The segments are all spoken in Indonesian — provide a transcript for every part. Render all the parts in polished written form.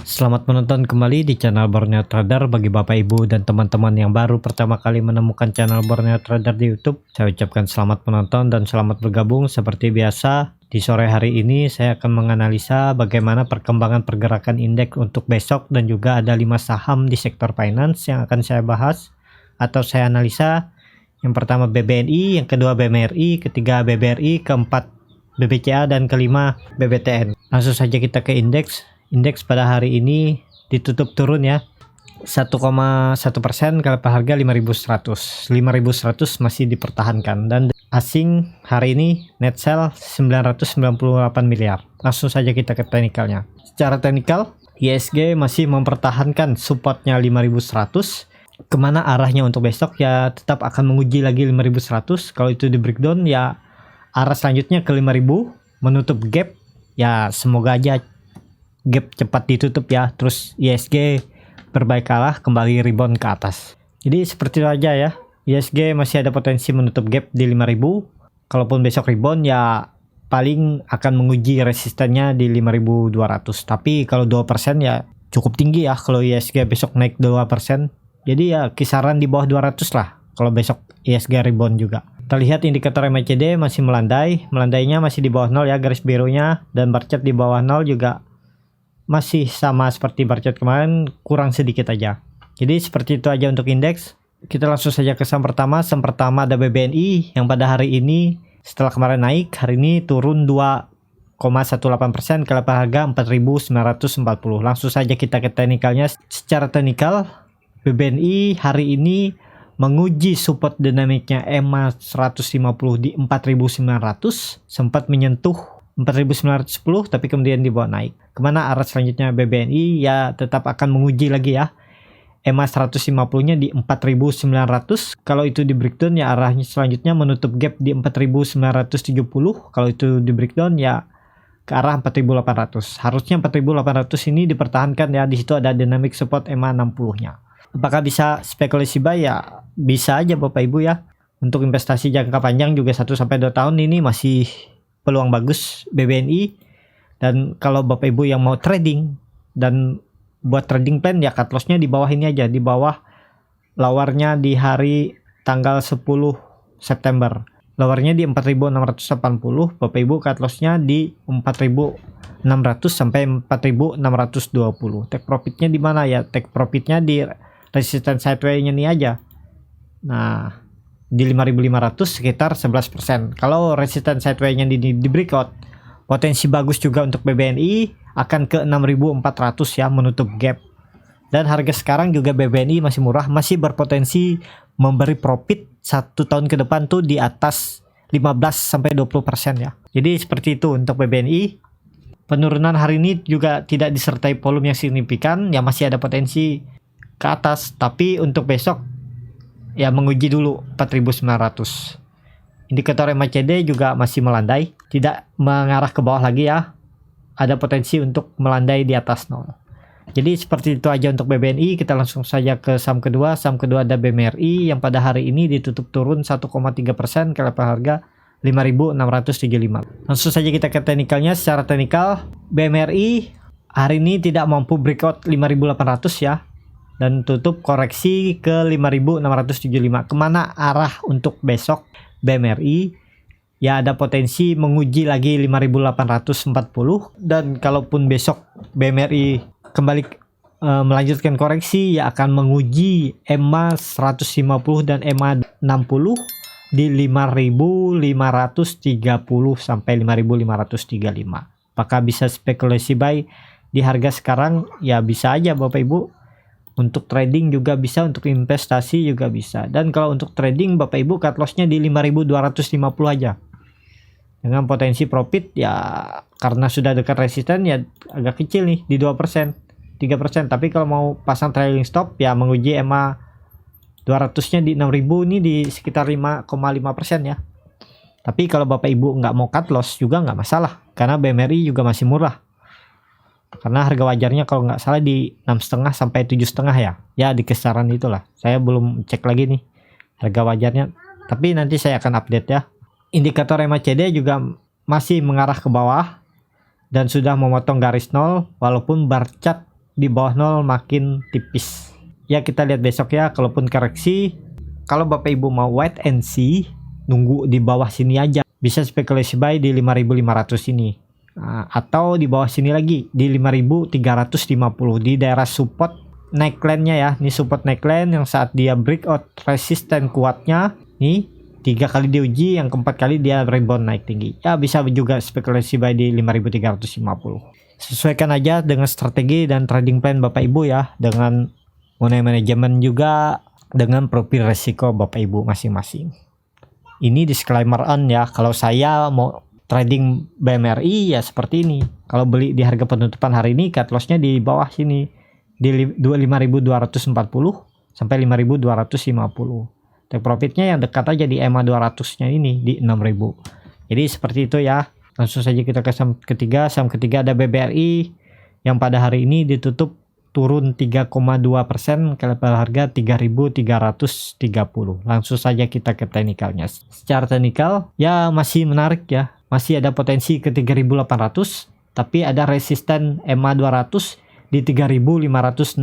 Selamat menonton kembali di channel Borneo Trader. Bagi Bapak Ibu dan teman-teman yang baru pertama kali menemukan channel Borneo Trader di YouTube, saya ucapkan selamat menonton dan selamat bergabung. Seperti biasa, di sore hari ini saya akan menganalisa bagaimana perkembangan pergerakan indeks untuk besok, dan juga ada 5 saham di sektor finance yang akan saya bahas atau saya analisa. Yang pertama BBNI, yang kedua BMRI, ketiga BBRI, keempat BBCA, dan kelima BBTN. Langsung saja kita ke indeks. Indeks pada hari ini ditutup turun ya, 1,1% kalau harga 5.100. 5.100 masih dipertahankan, dan asing hari ini net sell 998 miliar. Langsung saja kita ke teknikalnya. Secara teknikal, ISG masih mempertahankan supportnya 5.100. Kemana arahnya untuk besok ya, tetap akan menguji lagi 5.100. Kalau itu di breakdown ya, arah selanjutnya ke 5.000 menutup gap ya, semoga aja gap cepat ditutup ya, terus ISG berbaik kalah kembali rebound ke atas. Jadi seperti itu aja ya, ISG masih ada potensi menutup gap di 5.000. Kalaupun besok rebound ya paling akan menguji resistennya di 5.200. Tapi kalau 2% ya cukup tinggi ya kalau ISG besok naik 2%. Jadi ya kisaran di bawah 200 lah kalau besok ISG rebound juga. Kita lihat indikator MACD masih melandai, melandainya masih di bawah 0 ya, garis birunya, dan bar chart di bawah 0 juga masih sama seperti bar chart kemarin, kurang sedikit aja. Jadi seperti itu aja untuk indeks. Kita langsung saja ke saham pertama. Saham pertama ada BBNI yang pada hari ini setelah kemarin naik, hari ini turun 2,18% ke harga 4.940. Langsung saja kita ke teknikalnya. Secara teknikal, BBNI hari ini menguji support dinamiknya EMA 150 di 4.900, sempat menyentuh 4.910 tapi kemudian dibawa naik. Kemana arah selanjutnya BBNI ya, tetap akan menguji lagi ya, EMA 150 nya di 4.900. Kalau itu di breakdown ya, arahnya selanjutnya menutup gap di 4.970. Kalau itu di breakdown ya ke arah 4.800. Harusnya 4.800 ini dipertahankan ya, di situ ada dynamic support EMA 60 nya. Apakah bisa spekulasi buy ya? Bisa aja Bapak Ibu ya. Untuk investasi jangka panjang juga 1-2 tahun ini masih peluang bagus BBNI. Dan kalau Bapak Ibu yang mau trading dan buat trading plan ya, cut lossnya di bawah ini aja, di bawah lawarnya di hari tanggal 10 September. Lawarnya di 4.680, Bapak Ibu cut lossnya di 4.600 sampai 4.620. Take profitnya di mana ya? Take profitnya di resistance sideways-nya nih aja. Nah, di 5.500 sekitar 11%. Kalau resistance sideways-nya di breakout, potensi bagus juga untuk BBNI akan ke 6.400 ya, menutup gap. Dan harga sekarang juga BBNI masih murah, masih berpotensi memberi profit 1 tahun ke depan tuh di atas 15-20% ya. Jadi seperti itu untuk BBNI. Penurunan hari ini juga tidak disertai volume yang signifikan, ya masih ada potensi ke atas. Tapi untuk besok ya menguji dulu 4.900. Indikator MACD juga masih melandai, tidak mengarah ke bawah lagi ya. Ada potensi untuk melandai di atas 0. Jadi seperti itu aja untuk BBNI. Kita langsung saja ke saham kedua. Saham kedua ada BMRI yang pada hari ini ditutup turun 1,3% ke level harga 5.675. Langsung saja kita ke teknikalnya. Secara teknikal, BMRI hari ini tidak mampu breakout 5.800 ya, dan tutup koreksi ke 5.675. Kemana arah untuk besok BMRI? Ya ada potensi menguji lagi 5.840. Dan kalaupun besok BMRI kembali melanjutkan koreksi, ya akan menguji EMA 150 dan EMA 60 di 5.530 sampai 5.535. Apakah bisa spekulasi buy di harga sekarang? Ya bisa aja Bapak Ibu. Untuk trading juga bisa, untuk investasi juga bisa. Dan kalau untuk trading Bapak Ibu cut lossnya di 5.250 aja. Dengan potensi profit ya, karena sudah dekat resisten ya agak kecil nih di 2%, 3%. Tapi kalau mau pasang trailing stop ya menguji EMA 200-nya di 6.000 ini di sekitar 5,5% ya. Tapi kalau Bapak Ibu nggak mau cut loss juga nggak masalah, karena BMRI juga masih murah. Karena harga wajarnya kalau nggak salah di 6,5 sampai 7,5 ya. Ya di kisaran itulah. Saya belum cek lagi nih harga wajarnya, tapi nanti saya akan update ya. Indikator MACD juga masih mengarah ke bawah dan sudah memotong garis 0, walaupun bar chart di bawah 0 makin tipis. Ya kita lihat besok ya, kalaupun koreksi, kalau Bapak Ibu mau wait and see, nunggu di bawah sini aja. Bisa spekulasi buy di 5.500 ini. Atau di bawah sini lagi di 5.350 di daerah support neckline-nya ya. Ini support neckline yang saat dia breakout resisten kuatnya nih 3 kali diuji, yang keempat kali dia rebound naik tinggi. Ya bisa juga spekulasi buy di 5.350. Sesuaikan aja dengan strategi dan trading plan Bapak Ibu ya, dengan money management juga, dengan profil resiko Bapak Ibu masing-masing. Ini disclaimer on ya, kalau saya mau trading BMRI ya seperti ini. Kalau beli di harga penutupan hari ini, cut loss-nya di bawah sini di 5.240 sampai 5.250. Take profitnya yang dekat aja di EMA 200-nya ini di 6.000. Jadi seperti itu ya. Langsung saja kita ke saham ketiga. Saham ketiga ada BBRI yang pada hari ini ditutup turun 3,2% ke level harga 3.330. Langsung saja kita ke teknikalnya. Secara teknikal ya masih menarik ya. Masih ada potensi ke 3.800, tapi ada resisten EMA 200 di 3.560.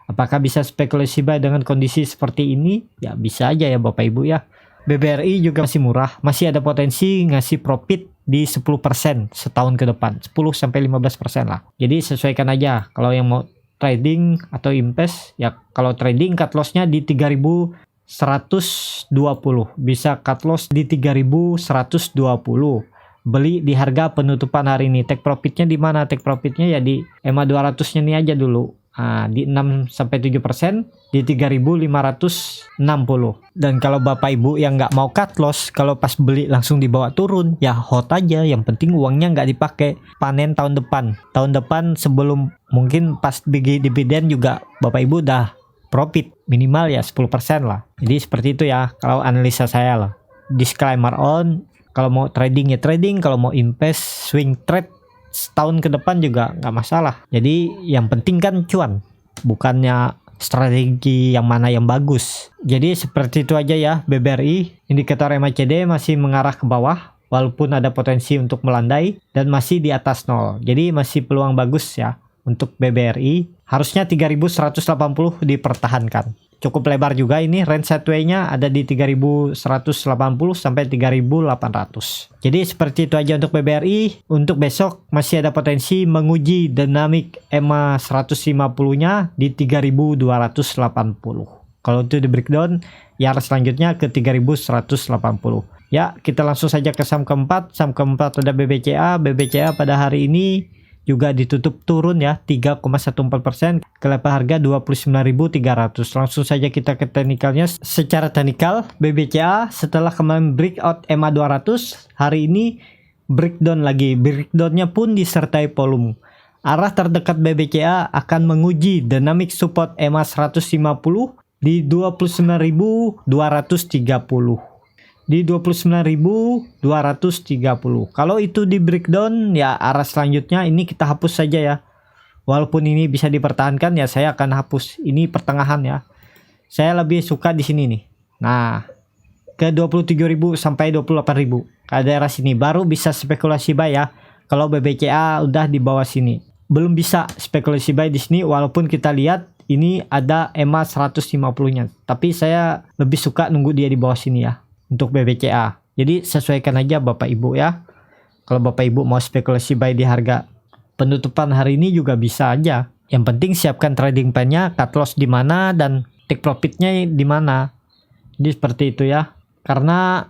Apakah bisa spekulasi buy dengan kondisi seperti ini? Ya bisa aja ya Bapak Ibu ya. BBRI juga masih murah, masih ada potensi ngasih profit di 10% setahun ke depan, 10-15% lah. Jadi sesuaikan aja kalau yang mau trading atau invest ya. Kalau trading cut loss-nya di 3.120, bisa cut loss di 3.120. Beli di harga penutupan hari ini. Take profitnya di mana? Take profitnya ya di EMA 200-nya nih aja dulu. Di 6-7% di 3.560. Dan kalau Bapak Ibu yang nggak mau cut loss, kalau pas beli langsung dibawa turun, ya hold aja. Yang penting uangnya nggak dipakai, panen tahun depan. Tahun depan sebelum mungkin pas bagi dividen juga Bapak Ibu udah profit minimal ya 10% lah. Jadi seperti itu ya kalau analisa saya lah. Disclaimer on, kalau mau trading ya trading, kalau mau invest swing trade setahun ke depan juga nggak masalah. Jadi yang penting kan cuan, bukannya strategi yang mana yang bagus. Jadi seperti itu aja ya BBRI. Indikator MACD masih mengarah ke bawah walaupun ada potensi untuk melandai dan masih di atas 0. Jadi masih peluang bagus ya untuk BBRI. Harusnya 3.180 dipertahankan. Cukup lebar juga ini, range sideways-nya ada di 3.180 sampai 3.800. Jadi seperti itu aja untuk BBRI. Untuk besok masih ada potensi menguji dinamik EMA 150-nya di 3.280. Kalau itu di breakdown, ya selanjutnya ke 3.180. Ya, kita langsung saja ke saham keempat. Saham keempat ada BBCA. BBCA pada hari ini juga ditutup turun ya 3,14% ke level harga 29.300. Langsung saja kita ke teknikalnya. Secara teknikal BBCA setelah kemarin breakout EMA 200, hari ini breakdown lagi. Breakdownnya pun disertai volume. Arah terdekat BBCA akan menguji dynamic support EMA 150 di 29.230. Di 29.230. Kalau itu di breakdown ya arah selanjutnya ini kita hapus saja ya. Walaupun ini bisa dipertahankan ya saya akan hapus. Ini pertengahan ya. Saya lebih suka di sini nih. Nah, ke 27.000 sampai 28.000. Ke daerah sini baru bisa spekulasi buy ya. Kalau BBCA udah di bawah sini. Belum bisa spekulasi buy di sini walaupun kita lihat ini ada EMA 150-nya. Tapi saya lebih suka nunggu dia di bawah sini ya. Untuk BBCA. Jadi sesuaikan aja Bapak Ibu ya. Kalau Bapak Ibu mau spekulasi buy di harga penutupan hari ini juga bisa aja. Yang penting siapkan trading plan-nya, cut loss di mana dan take profit-nya di mana. Jadi seperti itu ya. Karena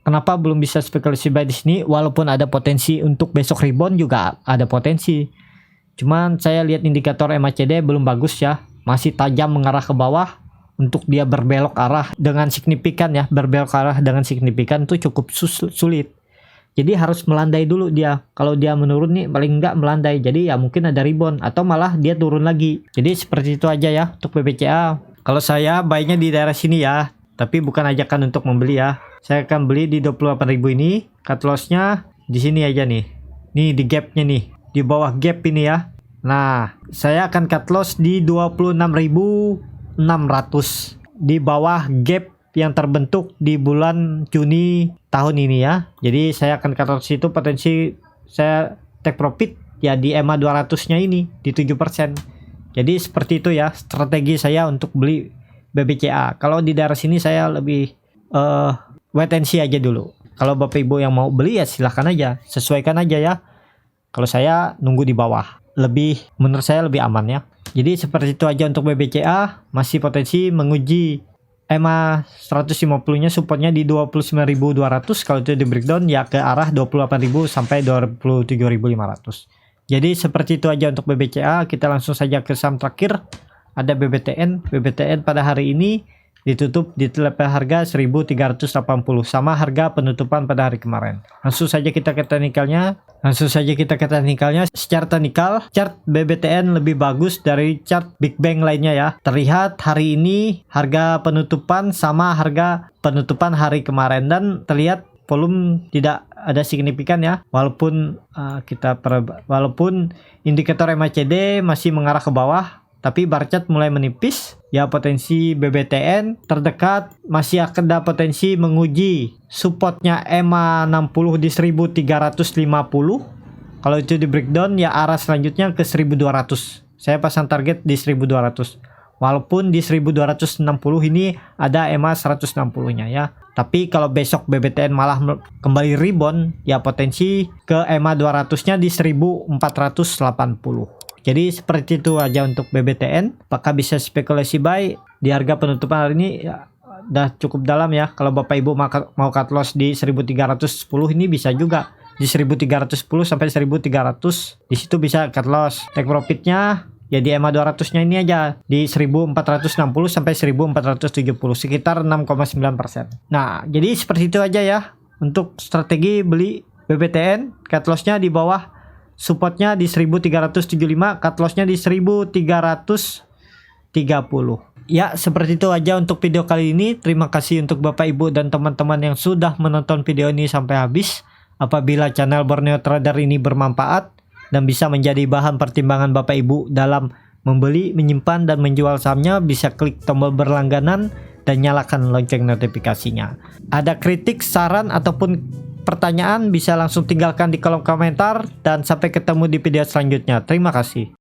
kenapa belum bisa spekulasi buy di sini walaupun ada potensi untuk besok rebound juga ada potensi. Cuman saya lihat indikator MACD belum bagus ya. Masih tajam mengarah ke bawah. Untuk dia berbelok arah dengan signifikan ya, berbelok arah dengan signifikan itu cukup sulit. Jadi harus melandai dulu dia. Kalau dia menurun nih paling enggak melandai. Jadi ya mungkin ada rebound atau malah dia turun lagi. Jadi seperti itu aja ya untuk BBCA. Kalau saya buy-nya di daerah sini ya, tapi bukan ajakan untuk membeli ya. Saya akan beli di 28.000 ini. Cut loss-nya di sini aja nih. Nih di gap-nya nih, di bawah gap ini ya. Nah, saya akan cut loss di 26.600 di bawah gap yang terbentuk di bulan Juni tahun ini ya. Jadi saya akan cut loss itu potensi saya take profit ya di EMA 200-nya ini di 7%. Jadi seperti itu ya strategi saya untuk beli BBCA. Kalau di daerah sini saya lebih wait and see aja dulu. Kalau Bapak Ibu yang mau beli ya silahkan aja, sesuaikan aja ya. Kalau saya nunggu di bawah, menurut saya lebih aman ya. Jadi seperti itu aja untuk BBCA, masih potensi menguji EMA 150-nya supportnya di 29.200. Kalau itu di breakdown ya ke arah 28.000 sampai 27.500. Jadi seperti itu aja untuk BBCA. Kita langsung saja ke saham terakhir. Ada BBTN. BBTN pada hari ini ditutup di level harga 1.380 sama harga penutupan pada hari kemarin. Langsung saja kita ke teknikalnya. Secara teknikal, chart BBTN lebih bagus dari chart Big Bang lainnya ya. Terlihat hari ini harga penutupan sama harga penutupan hari kemarin, dan terlihat volume tidak ada signifikan ya, walaupun walaupun indikator MACD masih mengarah ke bawah, tapi bar chart mulai menipis ya. Potensi BBTN terdekat masih ada potensi menguji supportnya EMA 60 di 1350. Kalau itu di breakdown ya arah selanjutnya ke 1200. Saya pasang target di 1200. Walaupun di 1260 ini ada EMA 160-nya ya. Tapi kalau besok BBTN malah kembali rebound ya, potensi ke EMA 200-nya di 1480. Jadi seperti itu aja untuk BBTN. Apakah bisa spekulasi buy di harga penutupan hari ini ya, udah cukup dalam ya. Kalau Bapak Ibu mau cut loss di 1310 ini bisa juga. Di 1310 sampai 1300 di situ bisa cut loss. Take profitnya ya di EMA 200-nya ini aja di 1460 sampai 1470, sekitar 6,9%. Nah, jadi seperti itu aja ya untuk strategi beli BBTN. Cut loss-nya di bawah, supportnya di 1375, cut loss-nya di 1330. Ya, seperti itu aja untuk video kali ini. Terima kasih untuk Bapak Ibu dan teman-teman yang sudah menonton video ini sampai habis. Apabila channel Borneo Trader ini bermanfaat dan bisa menjadi bahan pertimbangan Bapak Ibu dalam membeli, menyimpan, dan menjual sahamnya, bisa klik tombol berlangganan dan nyalakan lonceng notifikasinya. Ada kritik, saran, ataupun pertanyaan bisa langsung tinggalkan di kolom komentar, dan sampai ketemu di video selanjutnya. Terima kasih.